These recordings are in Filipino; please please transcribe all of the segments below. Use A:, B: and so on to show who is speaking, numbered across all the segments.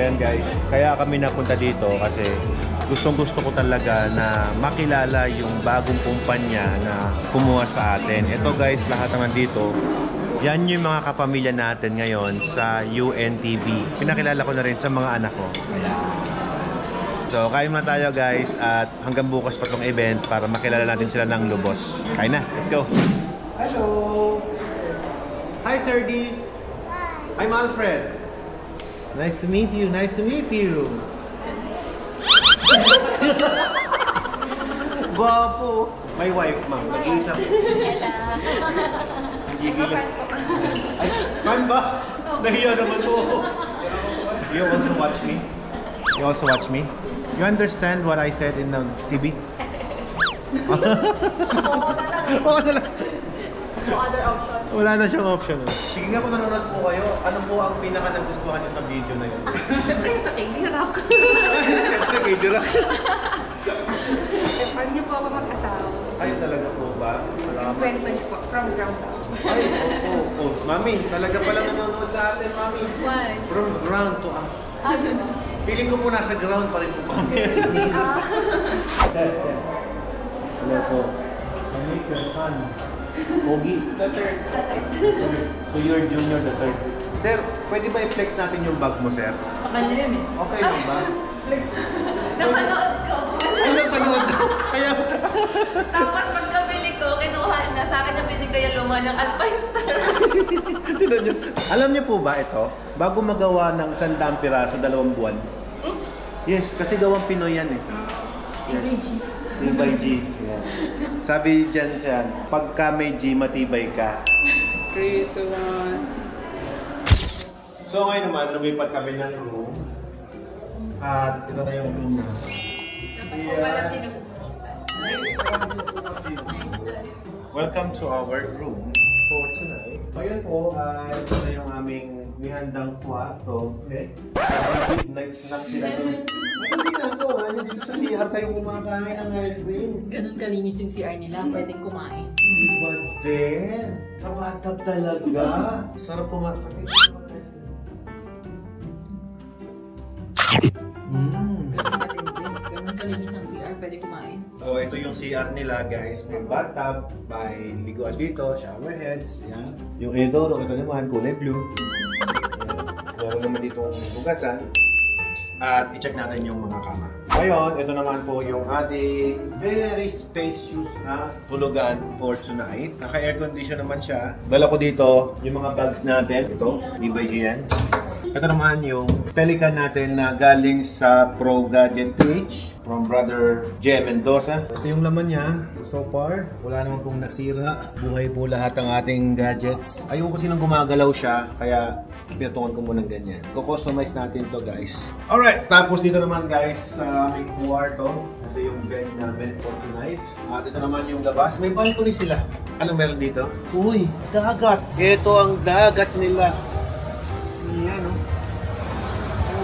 A: ayan guys, kaya kami napunta dito kasi gustong-gusto ko talaga na makilala yung bagong kumpanya na kumuha sa atin. Ito guys, lahat ng nandito, yan yung mga kapamilya natin ngayon sa UNTV. Pinakilala ko na rin sa mga anak ko. Ayan. So, kain muna tayo guys at hanggang bukas pa tong event para makilala natin sila ng lubos. Kain na, let's go! Hello! Hi, Sergi! Hi! I'm Alfred! Nice to meet you, nice to meet you! Guwapo! My wife, ma'am. Nag-iisa po. Hello! Ay, fan ba? Nahiya naman po ako. You also watch me? You also watch me? You understand what I said in the CB? Oo na lang. Wala na siyang option. Sige nga kung nanonood po kayo, ano po ang pinaka-nagustuhan niyo sa video na yun?
B: Siyempre yung sa K-Rock.
A: Siyempre, K-Rock.
B: Paano niyo po ako mag-asawa?
A: Ay, talaga po ba?
B: Yung kwento niyo po, from ground up.
A: Ay, oo. Mami, talaga pala nanonood sa atin, Mami.
B: Why?
A: From ground to up. Feeling ko po nasa ground pa rin po kami. Hello po. I make your son. Pogi. The third. So you're junior, the third. Sir, pwede ba i-flex natin yung bag mo, sir?
B: Pakala yan eh.
A: Okay lang ba? Flex.
B: Napanood ko.
A: Ay, napanood ko. Kaya...
B: Tapos pagkabili ko, kinuha na sa akin na binigay yung luma ng Alpine Star.
A: Alam niyo po ba ito? Bago magawa ng 100 piraso, 2 buwan. Yes, kasi gawang Pinoy yan eh. Tibay G. Yeah. Sabi dyan siya, pagka may G, matibay ka.
C: 3, 2, 1.
A: So ngayon naman, lumipat kami ng room. At ito na yung room na. Welcome to our room for tonight. Ngayon po, ito na yung aming mihandang kwarto. Okay? Midnight snack sila doon. Hindi na ito, dito sa CR tayo kumakain ng ice cream.
D: Ganun kalinis yung CR nila, pwedeng kumain.
A: Diba din? Kabatag talaga. Sarap kumain.
D: Ganun kalinis ang CR, pwede kumain.
A: So, ito yung CR nila guys. May bathtub, may liguan dito, shower heads. Ayan. Yung inodoro, ito naman, kulay blue. Meron naman ditong hugasan. At i-check natin yung mga kama. Ngayon, ito naman po yung ating very spacious na tulugan for tonight. Naka-air condition naman siya. Dala ko dito yung mga bags natin. Ito, DBG yan. Ito naman yung Pelican natin na galing sa Pro Gadget page from Brother J. Mendoza. Ito yung laman niya. So far, wala naman pong nasira. Buhay po lahat ng ating gadgets. Ayoko kasi nang gumagalaw siya, kaya pinatungan ko muna ng ganyan. Kukustomize natin to guys. Alright, tapos dito naman guys sa aming kwarto. Ito yung bed namin for tonight. At ito naman yung labas. May balcony sila. Anong meron dito? Uy, dagat! Ito ang dagat nila. Yan, oh.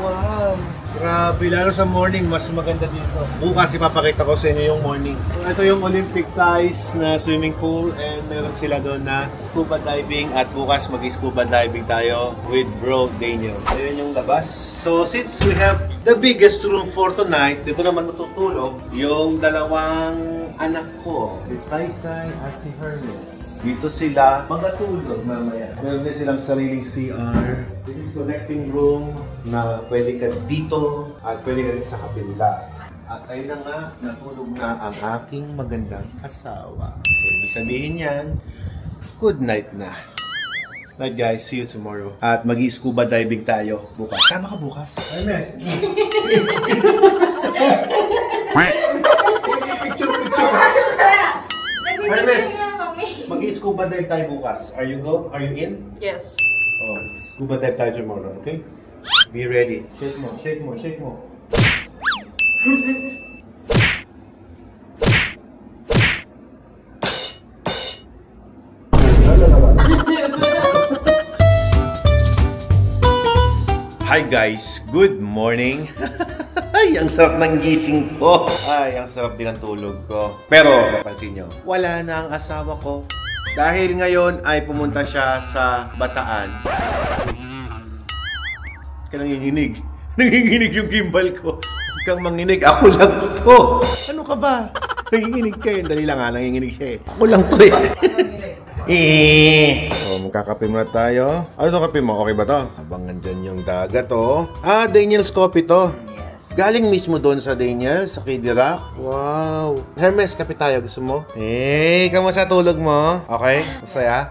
A: Wow! Grabe, lalo sa morning, mas maganda dito. Bukas ipapakita ko sa inyo yung morning. Ito yung Olympic size na swimming pool and meron sila doon na scuba diving at bukas mag-scuba diving tayo with Bro Daniel. Ayun yung labas. So since we have the biggest room for tonight, dito naman matutulog yung dalawang anak ko, si Saysay at si Hermes. Dito sila magatulog mamaya. Meron din silang sariling CR. This is connecting room na pwede ka dito at pwede ka rin sa kabila. At ayun na nga, natulog na ang aking magandang asawa. So, ibig sabihin yan, good night na. Night guys, see you tomorrow. At mag-i-scuba diving tayo bukas. Sama ka bukas. Hermes! Picture! Hermes! Mag-i-scuba dive tayo bukas. Are you in?
D: Yes.
A: Oh, scuba dive tayo tomorrow, okay? Be ready. Shake mo, shake mo, shake mo. Hi guys, good morning. Ay, ang sarap ng gising ko. Ay, ang sarap din ng tulog ko. Pero, pansin nyo, wala na ang asawa ko. Dahil ngayon ay pumunta siya sa Bataan. Kaya nanginginig. Nanginginig yung gimbal ko. Huwag kang manginig. Ako lang to. Ano ka ba? Nanginginig ka yun. Dali lang nga, nanginginig siya eh. Ako lang to eh. So, magkakape muna tayo. Ano to kape mo? Okay ba to? Habang nandyan yung dagat oh. Ah, Daniel's Coffee to. Galing mismo doon sa Daniel's, sa KD Rock. Wow. Hermes, kape tayo. Gusto mo? Kamusta tulog mo? Okay? Masaya?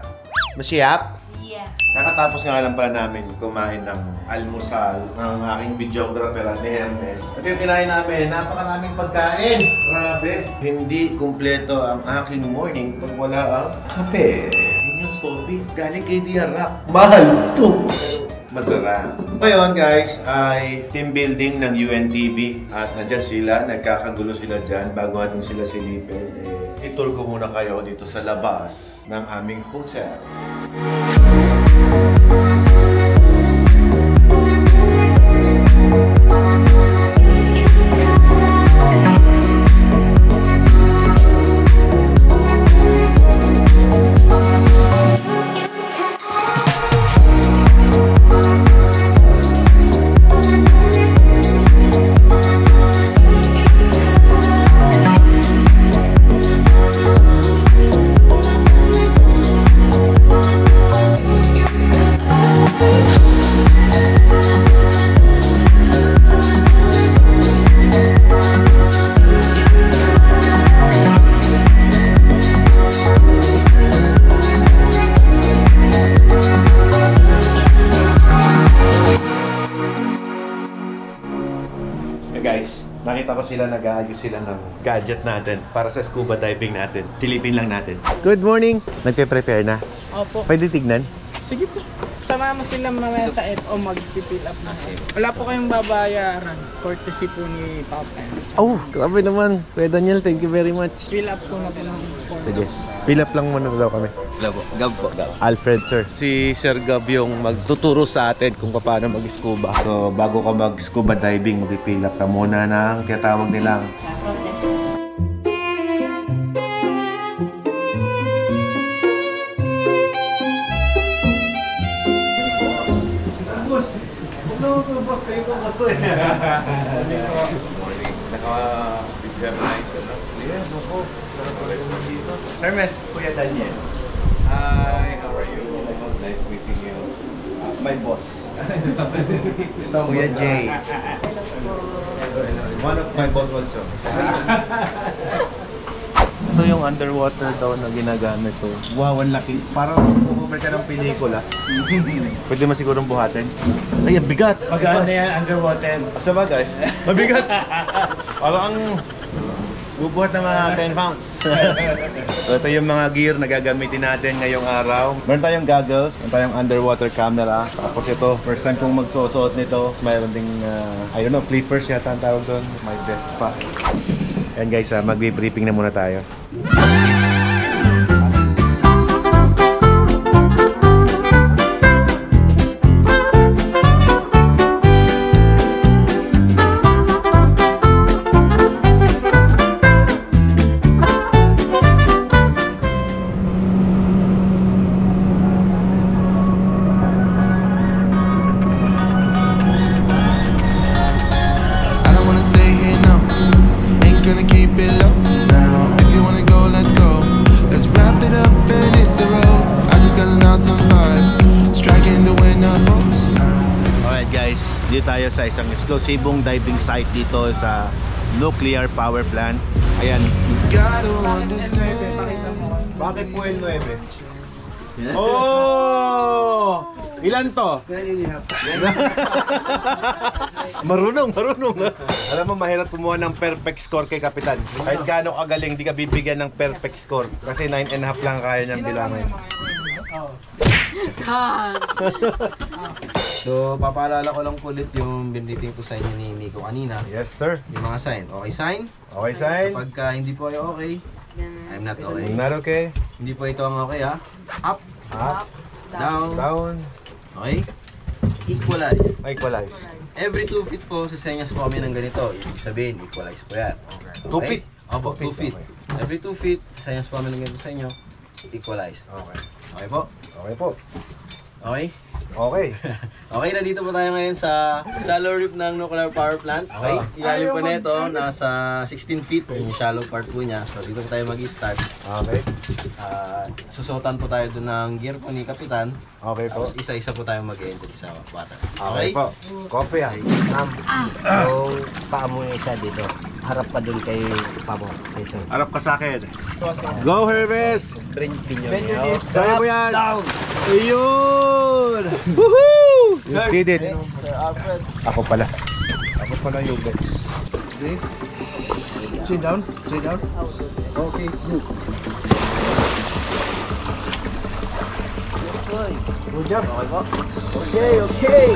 A: Masiyap?
B: Yeah.
A: Nakatapos nga lang pala namin kumain ng almusal ng aking videographer at ni Hermes. At yung kinain namin, napakaraming pagkain. Grabe. Hindi kumpleto ang aking morning pag wala ang kape. Daniel's Coffee. Galing KD Rock. Mahal ito. Masarap. Ngayon guys, ay team building ng UNTV at nandyan sila, nagkakagulo sila dyan bago natin sila silipin. I-tour ko muna kayo dito sa labas ng aming hotel. Guys, nakita ko sila nag-aayos sila ng gadget natin para sa scuba diving natin. Silipin lang natin. Good morning! Nagpe-prepare na?
C: Opo.
A: Pwede tignan?
C: Sige po. Sama mo sila mamaya sa FO, mag-fill up na sila. Wala po kayong babayaran. Courtesy po ni Papa.
A: Oh, grabe naman. Kuya Daniel, thank you very much.
C: Fill up po na po ng form.
A: Sige. Fill up lang muna daw kami.
E: Gab po.
A: Alfred, sir. Si Sir Gab yung magtuturo sa atin kung paano mag-scuba. So, bago ka mag-scuba diving, mag-fill up ka muna ng tinatawag nilang
B: Front desk.
A: Boss, kayo po, boss ko eh.
E: Morning. Naka-picture na isa na.
A: Yes, opo. Sarap ulit sa dito. Hermes, Kuya Daniel.
E: Hi, how are you? Nice meeting you.
A: My boss. Kuya Jay. One of my boss also. Ito yung underwater daw na ginagamit to. Wow, ang laki. Parang pupunta ka ng pelikula. Pwede mo sigurong buhatin. Ay, ang bigat.
C: Magkano na yan underwater?
A: Sa bagay, mabigat. Parang ang bubuhat ng mga 10 pounds. So ito yung mga gear na gagamitin natin ngayong araw. Meron tayong goggles, meron tayong underwater camera. Tapos ito, first time kong magsusuot nito. Mayroon ding, I don't know, flippers yata ang tawag doon. My best pa. Ayan guys, mag-briefing na muna tayo. Dito tayo sa isang eksklusibong diving site dito sa nuclear power plant. Ayan. Bakit po el 9? Oh! Ilan to? Marunong. Alam mo, mahirap kumuha ng perfect score kay Kapitan. Kahit gaano kagaling, di ka bibigyan ng perfect score. Kasi 9.5 lang kaya niyang bilangin.
E: So, papaalala ko lang ulit yung biniting ko sa inyo ni Nico kanina.
A: Yes, sir.
E: Yung mga sign. Okay, sign?
A: Okay, sign.
E: Pagka hindi po kayo okay, I'm not okay.
A: Not okay.
E: Hindi po ito ang okay ha. Up,
A: Up,
E: down,
A: down.
E: okay? Equalize.
A: Equalize.
E: Every 2 feet po, sa senyas po kami ng ganito. Ibig sabihin, equalize po yan.
A: 2 feet?
E: Opo, 2 feet. Every 2 feet, sa senyas po kami ng ganito sa inyo, equalize.
A: Okay.
E: Okay po?
A: Okay po.
E: Okay?
A: Okay.
E: Okay, nandito po tayo ngayon sa shallow reef ng nuclear power plant. Okay, ilalim po nito, nasa 16 feet yung shallow part po niya. So dito po tayo mag-start.
A: Okay.
E: Susuotan po tayo doon ng gear po ni Kapitan.
A: Okay po.
E: Tapos isa-isa po tayo mag-enter sa water.
A: Okay po. Coffee ah.
F: Yung paa mo yung isa dito. Harap ka dun kay Pamo.
A: Harap ka sa akin. Go, Hermes! Kaya mo yan! Ayun! Woohoo! You did it! Ako pala. Ako pala yung guys. Okay. Sit down. Sit down. Okay. Good job. Okay po. Okay, okay.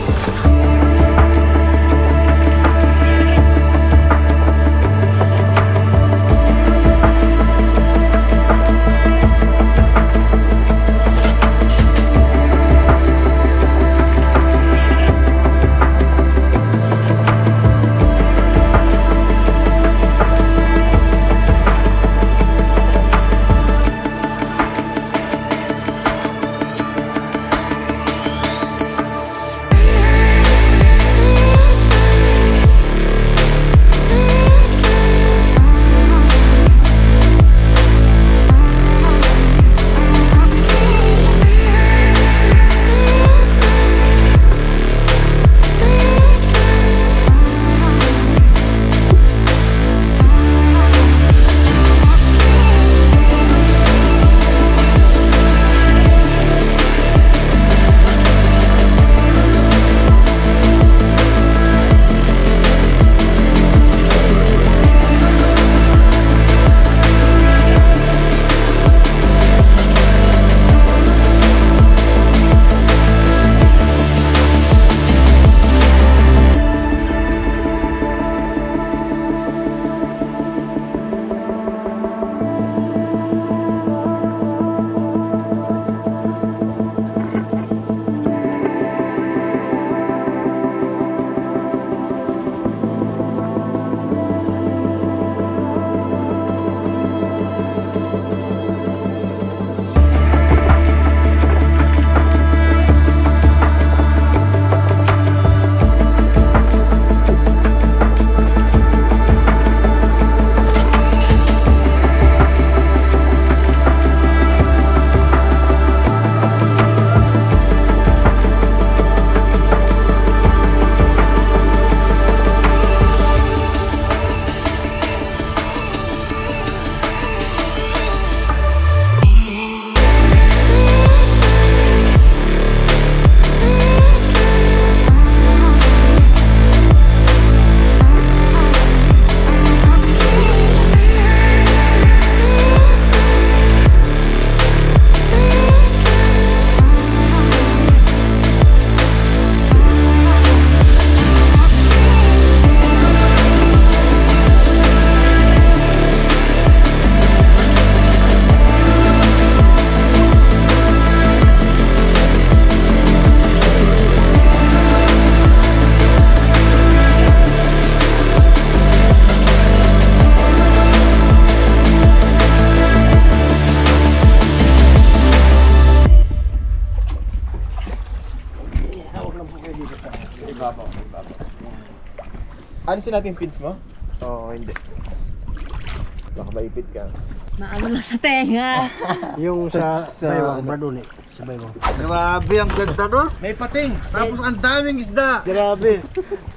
C: Alisin natin yung feeds mo?
A: Oo, hindi. Baka maipit ka.
B: Maano lang sa tenga.
A: Yung sa
F: baywang, Braduli. Sa baywang.
A: Grabe, ang ganda nun.
C: May pating!
A: Tapos ang daming isda. Grabe.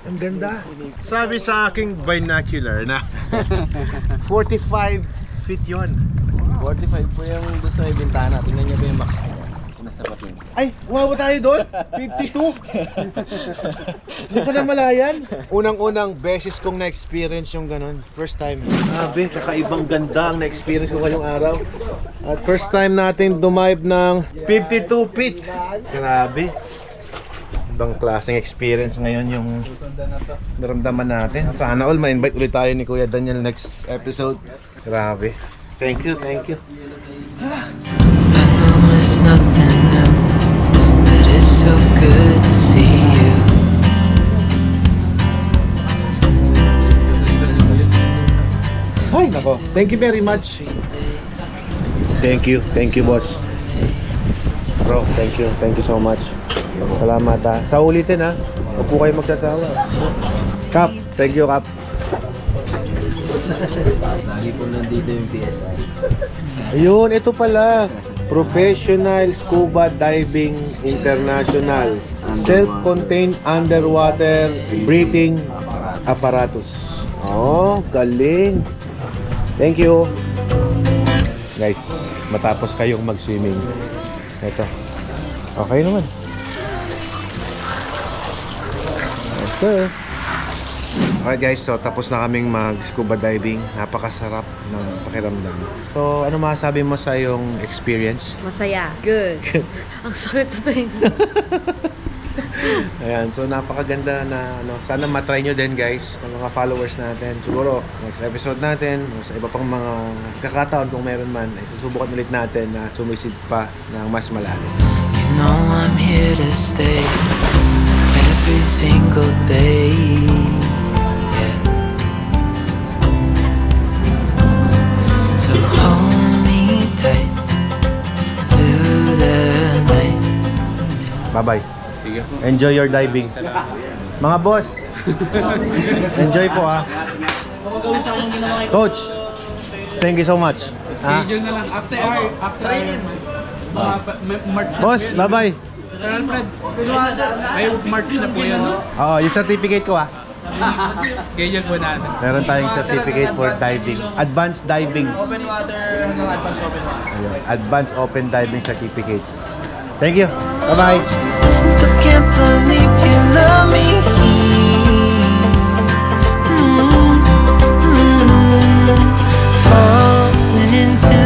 A: Ang ganda. Sabi sa aking binocular na 45 feet yun.
E: 45 po yung doon sa bintana. Tingnan niyo po yung max niya. Nasa pating.
A: Ay, wow tayo doon? 52? Hindi ko na malayan. Unang-unang beses kong na-experience yung ganun. First time. Grabe, kakaibang ganda ang na-experience ko ngayong araw. At first time natin dumive ng 52 feet. Grabe. Ibang klaseng experience ngayon yung naramdaman natin. Sana all ma-invite ulit tayo ni Kuya Daniel next episode. Grabe. Thank you, thank you.
G: It's nothing new, but it's so good to see you.
A: Ay, nako. Thank you very much. Thank you, boss. Bro, thank you so much. Salamat ha. Sa ulitin ha. Huwag po kayo magsasawa. Kap, thank you Kap.
E: Lagi po nandito yung PSI.
A: Ayun, ito pala. Professional Scuba Diving International. Self-contained underwater breathing apparatus. Oh, galing. Thank you. Guys, matapos kayong mag-swimming. Ito. Okay naman. Okay. Alright guys, so tapos na kaming mag-scuba diving. Napakasarap ng pakiramdam. So, ano masasabi mo sa iyong experience?
B: Masaya. Good. Ang sakit sa tayo.
A: Ayan, so napakaganda na sana matry nyo din guys, ng mga followers natin. Siguro, next episode natin, o sa iba pang mga kakataon kung meron man, ay susubukan ulit natin na sumisid pa ng mas malalim.
G: You know I'm here to stay every single day. Yeah. So hold me tight through the night.
A: Bye-bye. Enjoy your diving. Mga boss, enjoy po ah. Coach, thank you so much.
C: Schedule na lang. After March.
A: Boss, bye-bye.
C: Sir Alfred, ay March na po yan, no?
A: Oh, yung certificate ko ah.
C: Schedule po natin.
A: Meron tayong certificate for diving. Advanced diving.
E: Open water, advanced open water.
A: Ayun, advanced open diving certificate. Thank you. Bye-bye.
G: Still can't believe you love me. Falling into